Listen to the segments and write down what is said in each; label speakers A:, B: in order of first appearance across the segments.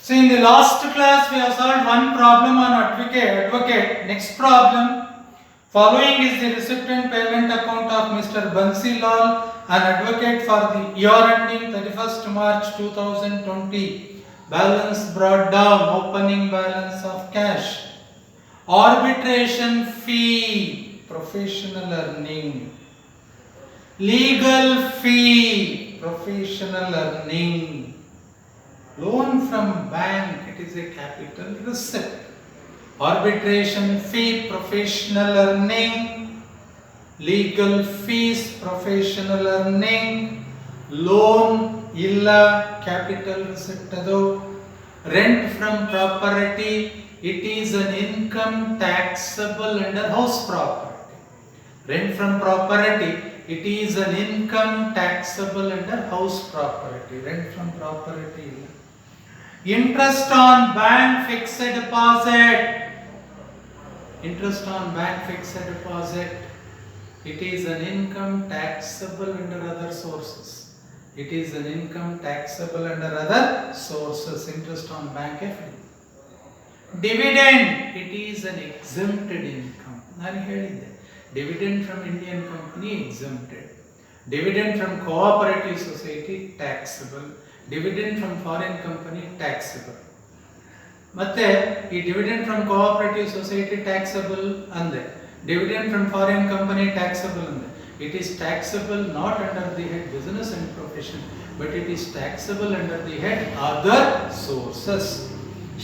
A: So in the last class we have solved one problem on advocate. Next problem. Following is the recipient payment account of Mr. Bansi Lal, an advocate for the year ending 31st March 2020. Balance brought down, opening balance of cash. Arbitration fee, professional earning. Legal fee, professional earning. Loan from bank, it is a capital receipt. Arbitration fee, professional earning. Legal fees, professional earning. Loan, illa, capital receipt ado. Rent from property, it is an income taxable under house property. Rent from property, it is an income taxable under house property. Rent from property. Interest on bank fixed deposit. Interest on bank fixed deposit. It is an income taxable under other sources. It is an income taxable under other sources. Interest on bank FD. Dividend. It is an exempted income. Dividend from Indian company exempted. Dividend from cooperative society taxable. Dividend from foreign company taxable. ಮತ್ತೆ ಈ dividend from cooperative society taxable ಅಂದೆ, dividend from foreign company taxable ಅಂದೆ. It is taxable not under the head business and profession, but it is taxable under the head other sources.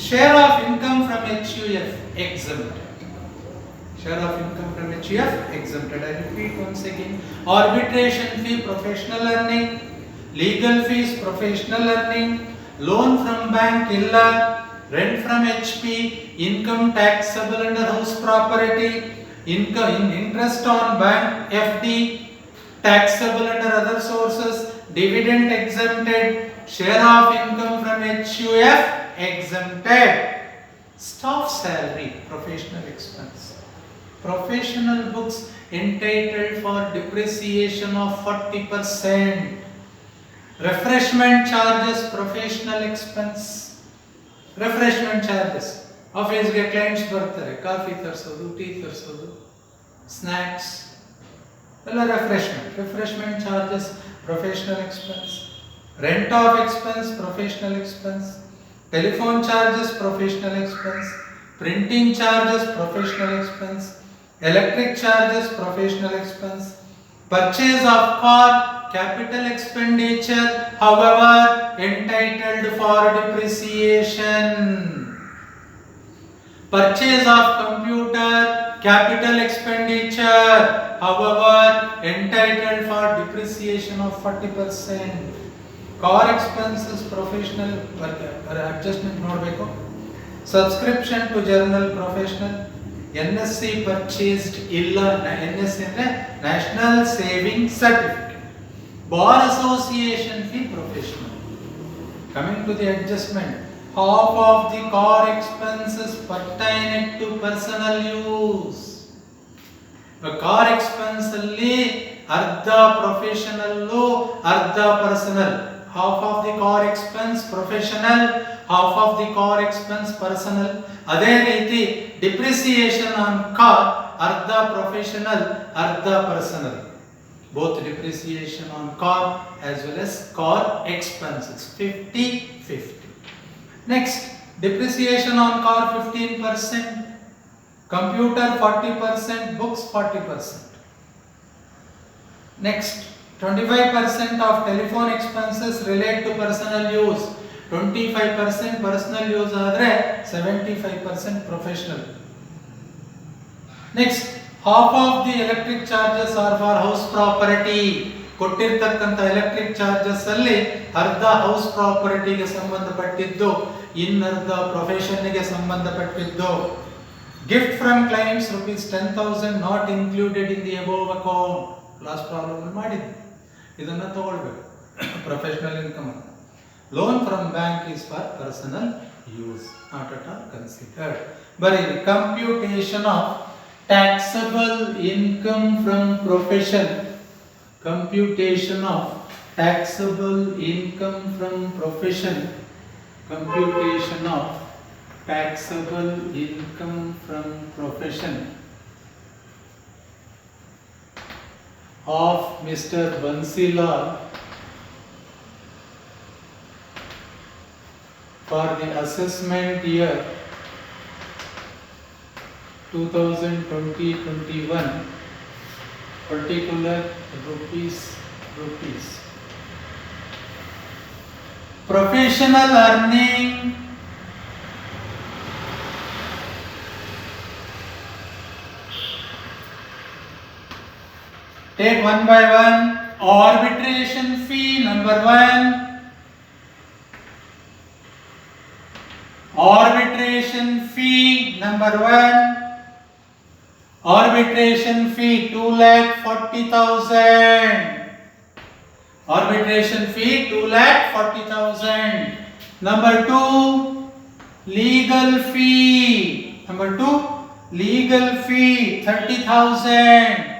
A: Share of income from HUF exempted. Share of income from HUF exempted. I repeat once again. Arbitration fee, professional earning. Legal fees, professional earning. Loan from bank, illa. Rent from HP, income taxable under house property. Interest on bank FD, taxable under other sources. Dividend exempted. Share of income from HUF exempted. Staff salary, professional expense. Professional books entitled for depreciation of 40%. Refreshment charges, professional expense. Refreshment charges. ಆಫೀಸ್ಗೆ clients ಬರ್ತಾರೆ, coffee ತರಿಸೋದು, tea ತರಿಸೋದು, snacks ಎಲ್ಲ refreshment charges, professional expense. Rent of expense, professional expense. Telephone charges, professional expense. Printing charges, professional expense. Electric charges, professional expense. Purchase of car, capital expenditure, however entitled for depreciation. Purchase of computer, capital expenditure, however entitled for depreciation of 40%. Car expenses, professional adjustment nodbeku. Subscription to journal, professional. NSC purchased illa, NSC ಅಂದ್ರೆ national saving certificate. Bar association fee, professional. Coming to the adjustment, half of the car expenses pertinent to personal use. car expense ಅಲ್ಲಿ ಅರ್ಧ professional, ಅರ್ಧ personal. half of the car expense professional, half of the car expense personal. ಅದೇ ರೀತಿ depreciation on car ಅರ್ಧ professional, ಅರ್ಧ personal. both depreciation on car as well as car expenses 50-50. Next, depreciation on car 15%, computer 40%, books 40%. Next, 25% of telephone expenses relate to personal use. 25% personal use ಆದರೆ 75% professional. Next, half of the electric charges are for house property. ಕೊಟ್ಟಿರ್ತಕ್ಕಂಥ electric charges ಅಲ್ಲಿ ಅರ್ಧ house ಪ್ರಾಪರ್ಟಿಗೆ ಸಂಬಂಧಪಟ್ಟಿದ್ದು, ಇನ್ನರ್ಧ ಪ್ರೊಫೆಷನ್ಗೆ ಸಂಬಂಧಪಟ್ಟಿದ್ದು. Gift from clients ₹10,000 not included in the above account. Last problem ಮಾಡಿದ್ವಿ, ಇದನ್ನ ತಗೊಳ್ಬೇಕು professional income. Loan from bank is for personal use, not at all considered. But computation of taxable income from profession. Computation of taxable income from profession. computation of taxable income from profession of Mr. Bansilal for the assessment year 2020-21, particular rupees. Professional earning take one by one. Arbitration fee number 1. Arbitration fee number 1. Arbitration fee 2,40,000. Arbitration fee 2,40,000. Number 2, legal fee. Number 2, legal fee 30,000.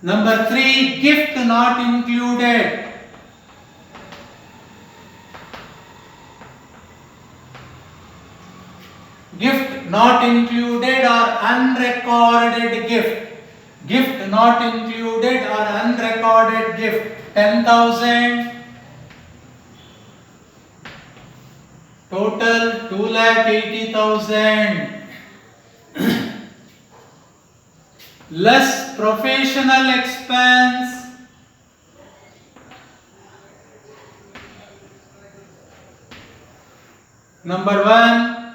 A: Number 3, gift not included. Gift not included or unrecorded gift. Gift not included or unrecorded gift 10,000. Total 2,80,000. Less professional expense. Number 1,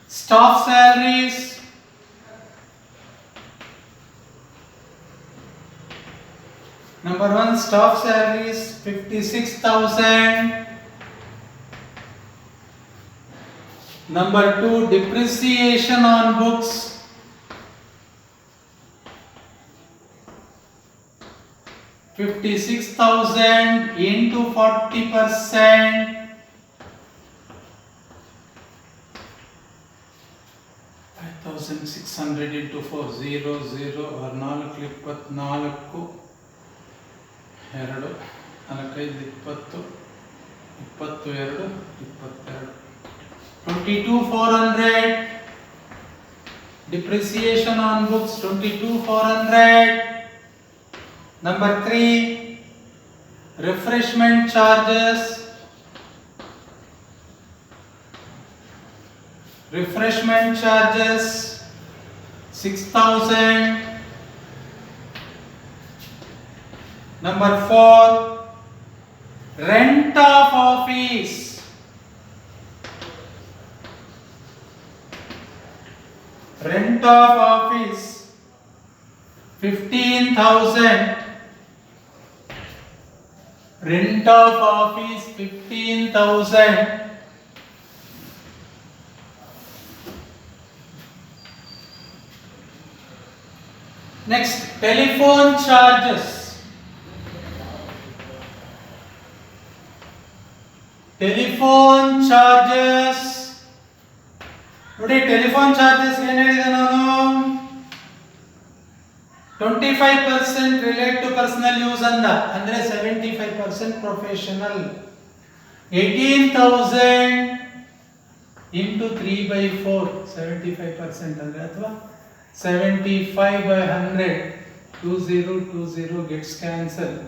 A: staff salaries. Number 1, staff salaries 56,000. Number 2, depreciation on books. $56,000 into 40%. 5,600 into 4, 0, 0 or 4 24 2 4 5 20 22 22,400. Depreciation on books 22,400. Number 3, refreshment charges. Refreshment charges 6,000. Number 4, rent of office. Rent of office 15,000. Rent of office 15,000. Next, telephone charges. Telephone charges. Today telephone charges ಏನು ಹೇಳಿದೆ ನಾನು 25% relate to personal use ಅಂದ ಅಂದ್ರೆ 75% professional. 18,000 into 3/4 75% ಅಂದ್ರೆ ಅಥವಾ 75/100 20 gets cancelled.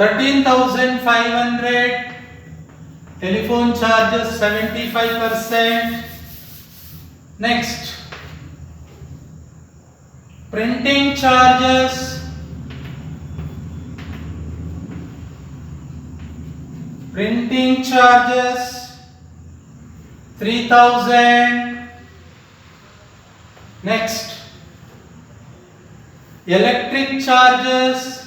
A: 13,500. Telephone charges 75%. Next, printing charges. Printing charges 3,000. Next, electric charges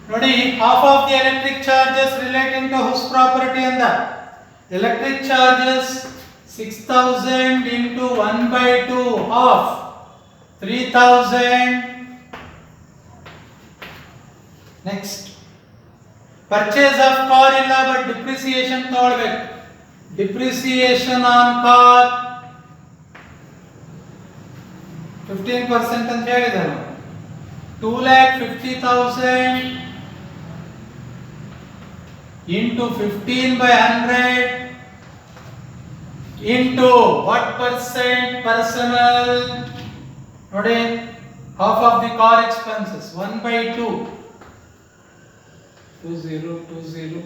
A: ನೋಡಿ, half of the electric charges relating to whose property and the electric charges 6000 into 1 by 2 half 3000. Next, purchase of car illa but depreciation ತಗೊಳ್ಬೇಕು. Depreciation on car 15% ಅಂತ ಹೇಳಿದನು. 2,50,000 into 15 by 100 into what percent personal? ನೋಡಿ, half of the car expenses 1 by 2 20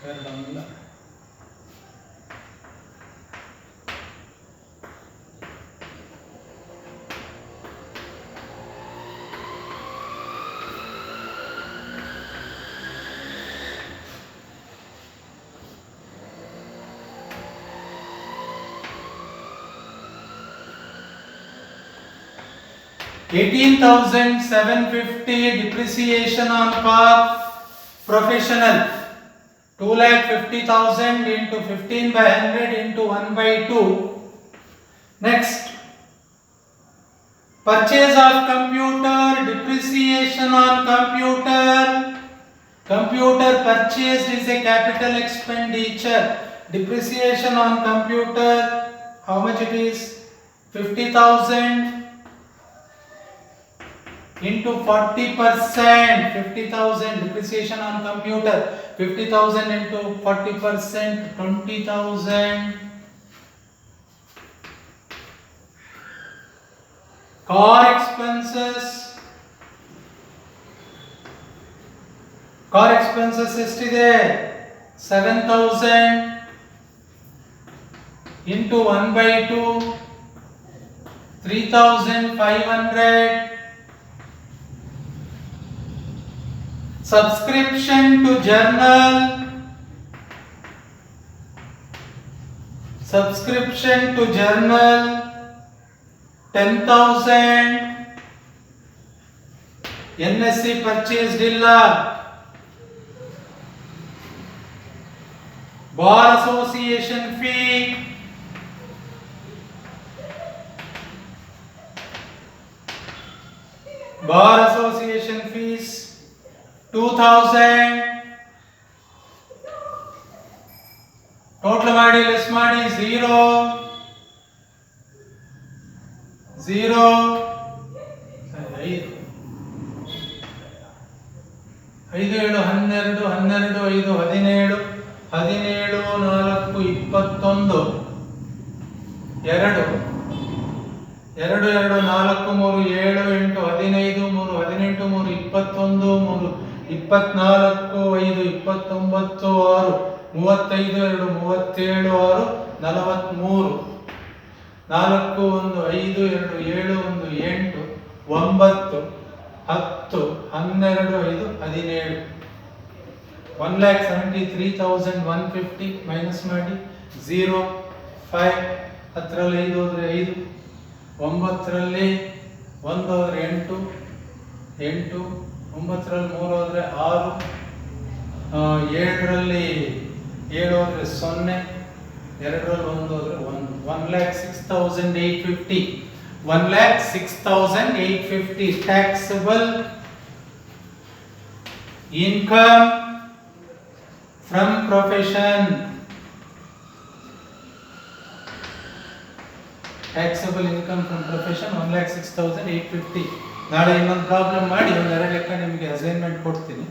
A: ಎರಡಲ್ಲ 18,750 depreciation on car professional. 2,50,000 into 15 by 100 into 1 by 2. Next, purchase of computer, depreciation on computer. Computer purchased is a capital expenditure. Depreciation on computer, how much it is? 50,000 into 40%. 50,000 depreciation on computer. 50,000 into 40%, 20,000. Car expenses. Car expenses ಎಷ್ಟಿದೆ? 7,000 into 1 by 2 3,500. Subscription to journal. Subscription to journal 10,000. NSC purchased illa. Bar association fee. Bar association fees 2,000. Total ಮಾಡಿ less ಮಾಡಿ 0 0 5 5 7 12 12 5 17 17 4 21 2 2 2 4 3 7 8 15 3 18 3 21 3 24 5 29 6 35 2 37 6 43 4 1 5 2 7 1 8 9 10 12 5 17 1,73,150 minus ಮಾಡಿ 0 5 10ರಲ್ಲಿ 5 ಹೋದ್ರೆ 5 9ರಲ್ಲಿ 1 ಹೋದ್ರೆ 8 8 9ರಲ್ಲಿ 3 ಹೋದ್ರೆ 6 7ರಲ್ಲಿ 7 ಹೋದ್ರೆ 0 2ರಲ್ಲಿ 1 ಹೋದ್ರೆ 1 1,06,850 1,06,850 taxable income from profession. Taxable income from profession 1,06,850. ನಾಳೆ ಇನ್ನೊಂದು ಪ್ರಾಬ್ಲಮ್ ಮಾಡಿ ಒಂದೆರಡು ಲೆಕ್ಕ ನಿಮಗೆ ಅಸೈನ್ಮೆಂಟ್ ಕೊಡ್ತೀನಿ.